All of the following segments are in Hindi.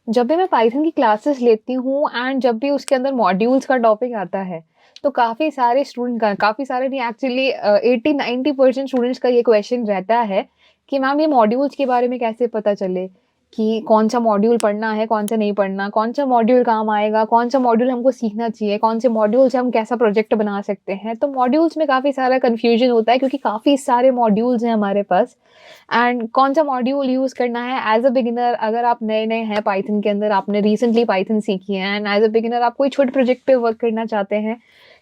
जब भी मैं पाइथन की क्लासेस लेती हूँ एंड जब भी उसके अंदर मॉड्यूल्स का टॉपिक आता है, तो काफ़ी सारे नहीं एक्चुअली 80-90% स्टूडेंट्स का ये क्वेश्चन रहता है कि मैम ये मॉड्यूल्स के बारे में कैसे पता चले कि कौन-सा मॉड्यूल पढ़ना है, कौन-सा नहीं पढ़ना, कौन-सा मॉड्यूल काम आएगा, कौन-सा मॉड्यूल हमको सीखना चाहिए, कौन से मॉड्यूल से हम कैसा प्रोजेक्ट बना सकते हैं। तो मॉड्यूल्स में काफ़ी सारा कन्फ्यूजन होता है क्योंकि काफ़ी सारे मॉड्यूल्स हैं हमारे पास एंड कौन-सा मॉड्यूल यूज़ करना है एज़ अ बिगिनर अगर आप नए-नए हैं पाइथन के अंदर, आपने रिसेंटली पाइथन सीखी है एंड एज़ अ बिगिनर आप कोई छोटे प्रोजेक्ट पे वर्क करना चाहते हैं,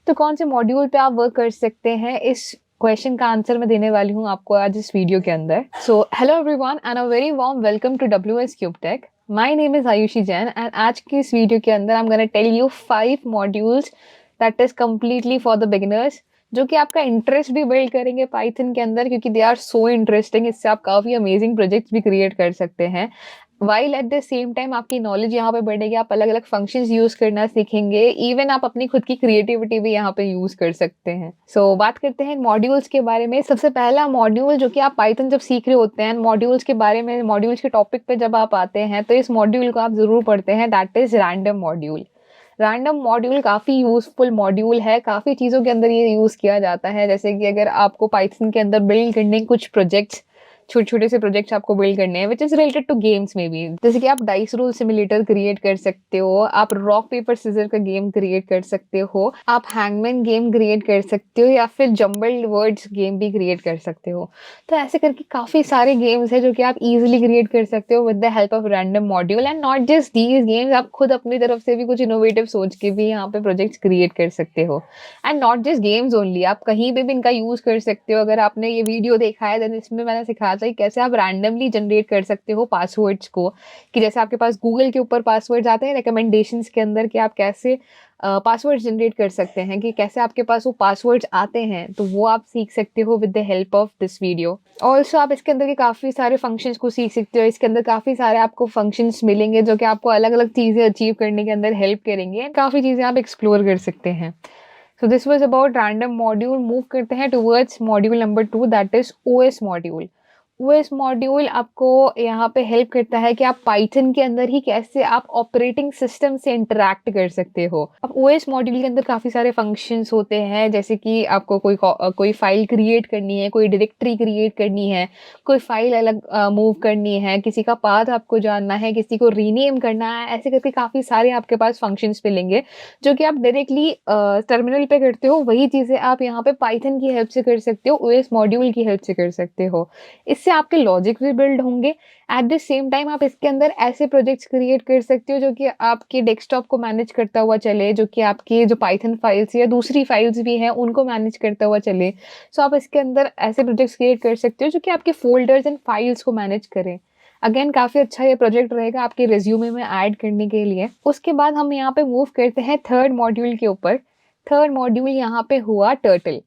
तो कौन से मॉड्यूल पे आप वर्क कर सकते हैं? इस क्वेश्चन का आंसर मैं देने वाली हूँ आपको आज इस वीडियो के अंदर। So hello everyone and a very warm welcome to WS Cube Tech. My name is Ayushi Jain and आज की इस वीडियो के अंदर I am gonna tell you 5 modules that is completely for the beginners जो कि आपका इंटरेस्ट भी बिल्ड करेंगे पाइथन के अंदर क्योंकि दे आर सो इंटरेस्टिंग। इससे आप काफ़ी अमेजिंग प्रोजेक्ट्स भी क्रिएट कर सकते हैं। While at the same time आपकी नॉलेज यहाँ पे बढ़ेगी, आप अलग-अलग फंक्शंस यूज़ करना सीखेंगे, इवन आप अपनी खुद की क्रिएटिविटी भी यहाँ पे यूज़ कर सकते हैं। बात करते हैं मॉड्यूल्स के बारे में। सबसे पहला मॉड्यूल जो कि आप पाइथन जब सीख रहे होते हैं, मॉड्यूल्स के बारे में मॉड्यूल्स के टॉपिक पे जब आप आते हैं, तो इस मॉड्यूल को आप ज़रूर पढ़ते हैं, that is random module. Random module काफ़ी यूज़फुल मॉड्यूल है, काफ़ी चीज़ों के अंदर ये यूज़ किया जाता है, जैसे कि अगर आपको पाइथन के अंदर बिल्ड करने कुछ प्रोजेक्ट्स छोटे-छोटे से प्रोजेक्ट्स आपको बिल्ड करने हैं, which is related to games में भी। जैसे कि आप डाइस रोल सिम्युलेटर क्रिएट कर सकते हो, आप रॉक पेपर सीज़र का गेम क्रिएट कर सकते हो, आप हैंगमैन गेम क्रिएट कर सकते हो या फिर जंबल्ड वर्ड्स गेम भी क्रिएट कर सकते हो। तो ऐसे करके काफ़ी सारे गेम्स हैं जो कि आप ईज़िली क्रिएट कर सकते हो with the help of random module and not just these games, आप खुद अपनी तरफ से भी कुछ इनोवेटिव सोच के भी यहाँ पे प्रोजेक्ट्स क्रिएट कर सकते हो। And not just games only, आप कहीं पे भी इनका यूज़ कर सकते हो। अगर आपने ये वीडियो देखा है देन इसमें मैंने सिखाया था कि कैसे आप रैंडमली जनरेट कर सकते हो पासवर्ड्स को, कि जैसे आपके पास गूगल के ऊपर पासवर्ड्स आते हैं रिकमेंडेशंस के अंदर कि आप कैसे पासवर्ड्स जनरेट कर सकते हैं, कि कैसे आपके पास वो पासवर्ड्स आते हैं, तो वो आप सीख सकते हो with the help of this video. Also आप इसके अंदर के काफ़ी सारे फंक्शंस को सीख सकते हो। इसके अंदर काफ़ी सारे आपको फंक्शंस मिलेंगे जो कि आपको अलग-अलग चीज़ें अचीव करने के अंदर हेल्प करेंगे एंड काफ़ी चीज़ें आप एक्सप्लोर कर सकते हैं। So this was about random module. Move करते हैं towards module number 2 that is OS module. OS module आपको यहाँ पे हेल्प करता है कि आप पाइथन के अंदर ही कैसे आप ऑपरेटिंग सिस्टम से इंटरैक्ट कर सकते हो। अब ओएस मॉड्यूल के अंदर काफ़ी सारे फंक्शंस होते हैं, जैसे कि आपको कोई फाइल क्रिएट करनी है, कोई डायरेक्टरी क्रिएट करनी है, कोई फाइल अलग मूव करनी है, किसी का पाथ आपको जानना है, किसी को रीनेम करना है, ऐसे करके काफ़ी सारे आपके पास फंक्शंस मिलेंगे जो कि आप डायरेक्टली टर्मिनल पे करते हो। वही चीज़ें आप यहाँ पे पाइथन की हेल्प से कर सकते हो, ओएस मॉड्यूल की हेल्प से कर सकते हो। इससे आपके लॉजिक भी बिल्ड होंगे। एट द सेम टाइम आप इसके अंदर ऐसे प्रोजेक्ट्स क्रिएट कर सकते हो जो कि आपके डेस्कटॉप को मैनेज करता हुआ चले, जो कि आपकी जो पाइथन फाइल्स या दूसरी फाइल्स भी हैं उनको मैनेज करता हुआ चले। आप इसके अंदर ऐसे प्रोजेक्ट्स क्रिएट कर सकते हो जो कि आपके फ़ोल्डर्स एंड फाइल्स को मैनेज करें। अगेन काफ़ी अच्छा ये प्रोजेक्ट रहेगा आपके रिज़्यूमे में ऐड करने के लिए। उसके बाद हम यहाँ पे मूव करते हैं थर्ड मॉड्यूल के ऊपर। थर्ड मॉड्यूल यहाँ पे हुआ टर्टल।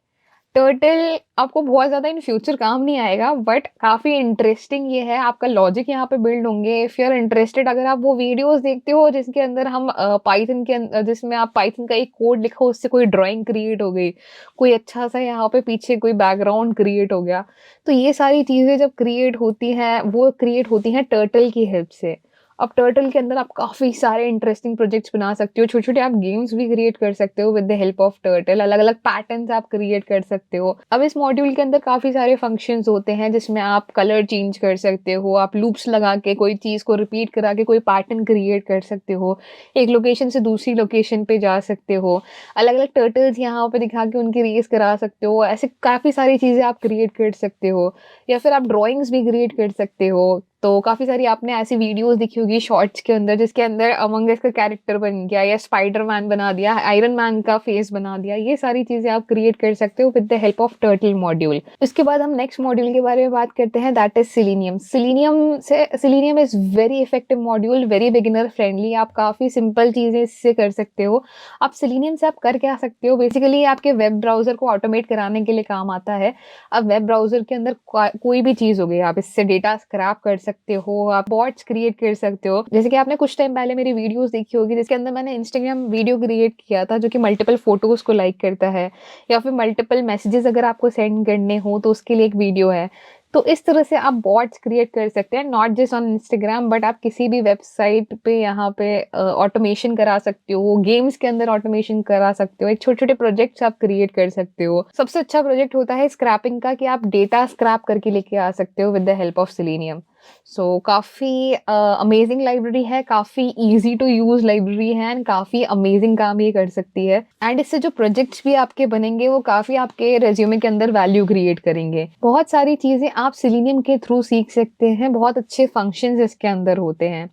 टर्टल आपको बहुत ज़्यादा इन फ्यूचर काम नहीं आएगा बट काफ़ी इंटरेस्टिंग ये है, आपका लॉजिक यहाँ पे बिल्ड होंगे। इफ यू आर इंटरेस्टेड, अगर आप वो वीडियोस देखते हो जिसके अंदर हम पाइथन के जिसमें आप पाइथन का एक कोड लिखो उससे कोई ड्राइंग क्रिएट हो गई, कोई अच्छा सा यहाँ पे पीछे कोई बैकग्राउंड क्रिएट हो गया, तो ये सारी चीज़ें जब क्रिएट होती हैं वो क्रिएट होती हैं टर्टल की हेल्प से। अब टर्टल के अंदर आप काफ़ी सारे इंटरेस्टिंग प्रोजेक्ट्स बना सकते हो, छोटे-छोटे आप गेम्स भी क्रिएट कर सकते हो with the help of turtle, अलग-अलग पैटर्न्स आप क्रिएट कर सकते हो। अब इस मॉड्यूल के अंदर काफ़ी सारे फंक्शंस होते हैं जिसमें आप कलर चेंज कर सकते हो, आप लूप्स लगा के कोई चीज़ को रिपीट करा के कोई पैटर्न क्रिएट कर सकते हो, एक लोकेशन से दूसरी लोकेशन पे जा सकते हो, अलग-अलग टर्टल्स यहाँ पे दिखा के उनकी रेस करा सकते हो, ऐसे काफ़ी सारी चीज़ें आप क्रिएट कर सकते हो या फिर आप ड्राइंग्स भी क्रिएट कर सकते हो। तो काफ़ी सारी आपने ऐसी वीडियोस देखी होगी शॉर्ट्स के अंदर जिसके अंदर अमंग अस का कैरेक्टर बन गया या स्पाइडरमैन बना दिया, आयरन मैन का फेस बना दिया, ये सारी चीज़ें आप क्रिएट कर सकते हो with the help of turtle module. उसके बाद हम नेक्स्ट मॉड्यूल के बारे में बात करते हैं that is selenium. Selenium is very effective module, very beginner friendly, आप काफ़ी सिंपल चीज़ें इससे कर सकते हो। आप सिलेनियम से आप कर क्या सकते हो, बेसिकली आपके वेब ब्राउज़र को ऑटोमेट कराने के लिए काम आता है। अब वेब ब्राउज़र के अंदर कोई भी चीज़ हो गई, आप इससे डेटा स्क्रैप कर सकते हो, आप बॉट्स क्रिएट कर सकते हो। जैसे कि आपने कुछ टाइम पहले मेरी वीडियोज़ देखी होगी जिसके अंदर मैंने इंस्टाग्राम वीडियो क्रिएट किया था जो कि मल्टीपल फ़ोटोज़ को लाइक करता है या फिर मल्टीपल मैसेजेस अगर आपको सेंड करने हो तो उसके लिए एक वीडियो है। तो इस तरह से आप बॉट्स क्रिएट कर सकते हैं, not just on Instagram but आप किसी भी वेबसाइट पे यहाँ पे ऑटोमेशन करा सकते हो, गेम्स के अंदर ऑटोमेशन करा सकते हो, एक छोटे-छोटे प्रोजेक्ट्स आप क्रिएट कर सकते हो। सबसे अच्छा प्रोजेक्ट होता है स्क्रैपिंग का कि आप डेटा स्क्रैप करके लेके आ सकते हो with the help of selenium. So काफ़ी अमेज़िंग लाइब्रेरी है, काफ़ी ईज़ी टू यूज़ लाइब्रेरी है एंड काफ़ी अमेज़िंग काम ये कर सकती है। एंड इससे जो प्रोजेक्ट्स भी आपके बनेंगे वो काफ़ी आपके रिज़्यूमे के अंदर वैल्यू क्रिएट करेंगे। बहुत सारी चीज़ें आप सेलेनियम के थ्रू सीख सकते हैं, बहुत अच्छे फंक्शंस इसके अंदर होते हैं।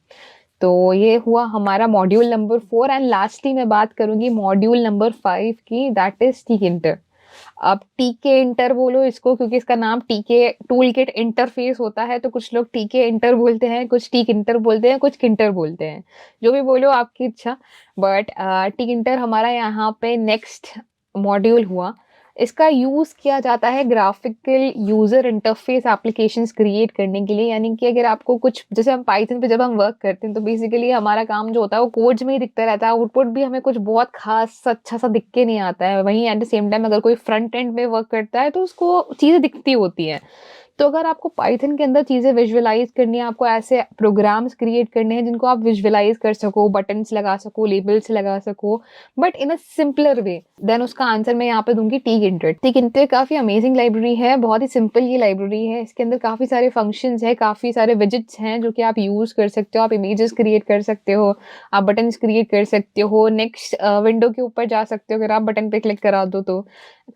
तो ये हुआ हमारा मॉड्यूल नंबर 4 एंड लास्टली मैं बात करूँगी मॉड्यूल नंबर 5 की, दैट इज़ टिकिंटर। आप टीके इंटर बोलो इसको क्योंकि इसका नाम टीके टूल किट इंटरफेस होता है, तो कुछ लोग टीके इंटर बोलते हैं, कुछ टीक इंटर बोलते हैं, कुछ किंटर बोलते हैं। जो भी बोलो आपकी इच्छा। बट टीक इंटर हमारा यहाँ पे नेक्स्ट मॉड्यूल हुआ। इसका यूज़ किया जाता है graphical user interface applications create करने के लिए, यानी कि अगर आपको कुछ जैसे हम पाइथन पे जब हम वर्क करते हैं तो बेसिकली हमारा काम जो होता है वो कोड्स में ही दिखता रहता है, आउटपुट भी हमें कुछ बहुत खास अच्छा-सा दिख के नहीं आता है। वहीं एट द सेम टाइम अगर कोई फ्रंट एंड में वर्क करता है तो उसको चीज़ें दिखती होती हैं। तो अगर आपको पाइथन के अंदर चीज़ें विजुअलाइज़ करनी है, आपको ऐसे प्रोग्राम्स क्रिएट करने हैं जिनको आप विजुअलाइज़ कर सको, बटन्स लगा सको, लेबल्स लगा सको, but in a simpler way, then उसका आंसर मैं यहाँ पे दूँगी टिकिंटर। टिकिंटर काफ़ी अमेजिंग लाइब्रेरी है, बहुत ही सिंपल ये लाइब्रेरी है। इसके अंदर काफ़ी सारे फंक्शंस हैं, काफ़ी सारे विजेट्स हैं जो कि आप यूज़ कर सकते हो, आप इमेजेस क्रिएट कर सकते हो, आप बटन्स क्रिएट कर सकते हो। नेक्स्ट विंडो के ऊपर जा सकते हो अगर आप बटन पे क्लिक करा दो तो।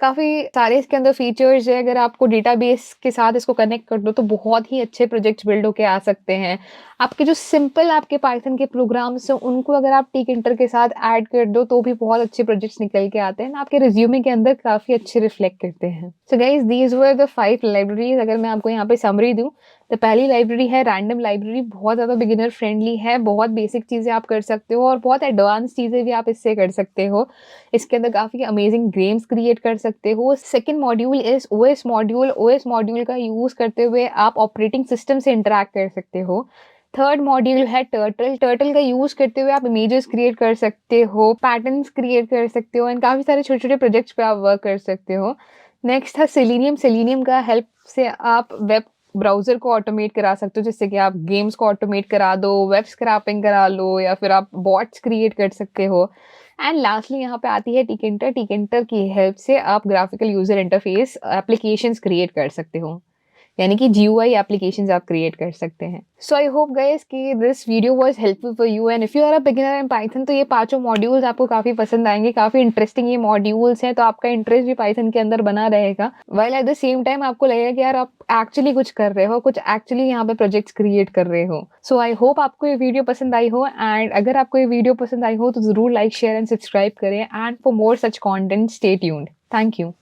काफ़ी सारे इसके अंदर फीचर्स हैं, अगर आपको डेटाबेस के साथ इसको कनेक्ट कर दो तो बहुत ही अच्छे प्रोजेक्ट्स बिल्ड होके आ सकते हैं। आपके जो सिंपल आपके पाइथन के प्रोग्राम्स हैं उनको अगर आप टिकिंटर के साथ ऐड कर दो तो भी बहुत अच्छे प्रोजेक्ट्स निकल के आते हैं, आपके रिज्यूमे के अंदर काफ़ी अच्छे रिफ्लेक्ट करते हैं। So guys these were the 5 libraries. अगर मैं आपको यहाँ पे समरी दूँ तो पहली लाइब्रेरी है रैंडम लाइब्रेरी, बहुत ज़्यादा बिगिनर फ्रेंडली है, बहुत बेसिक चीज़ें आप कर सकते हो और बहुत एडवांस चीज़ें भी आप इससे कर सकते हो। इसके अंदर काफ़ी अमेजिंग गेम्स क्रिएट कर सकते हो। Second module is OS module. OS module का यूज़ करते हुए आप ऑपरेटिंग सिस्टम से इंटरैक्ट कर सकते हो। थर्ड मॉड्यूल है टर्टल। टर्टल का यूज़ करते हुए आप इमेजेस क्रिएट कर सकते हो, पैटर्न्स क्रिएट कर सकते हो एंड काफ़ी सारे छोटे-छोटे प्रोजेक्ट्स पे आप वर्क कर सकते हो। नेक्स्ट है सेलेनियम। सेलेनियम का हेल्प से आप वेब ब्राउज़र को ऑटोमेट करा सकते हो, जिससे कि आप गेम्स को ऑटोमेट करा दो, वेब स्क्रैपिंग करा लो या फिर आप बॉट्स क्रिएट कर सकते हो। एंड लास्टली यहाँ पे आती है टिकिंटर। टिकिंटर की हेल्प से आप graphical user interface applications create कर सकते हो। यानी कि जीयूआई एप्लीकेशंस आप क्रिएट कर सकते हैं। सो आई होप गाइस कि this video was helpful for you and if you are a beginner in Python तो ये पांचों मॉड्यूल्स आपको काफ़ी पसंद आएँगे, काफ़ी इंटरेस्टिंग ये मॉड्यूल्स हैं, तो आपका इंटरेस्ट भी पाइथन के अंदर बना रहेगा। While at the same time आपको लगेगा कि यार आप एक्चुअली कुछ कर रहे हो, कुछ एक्चुअली यहाँ पे प्रोजेक्ट्स क्रिएट कर रहे हो। सो आई होप आपको ये वीडियो पसंद आई हो एंड अगर आपको ये वीडियो पसंद आई हो तो ज़रूर लाइक, शेयर एंड सब्सक्राइब करें and for more such content stay tuned. Thank you.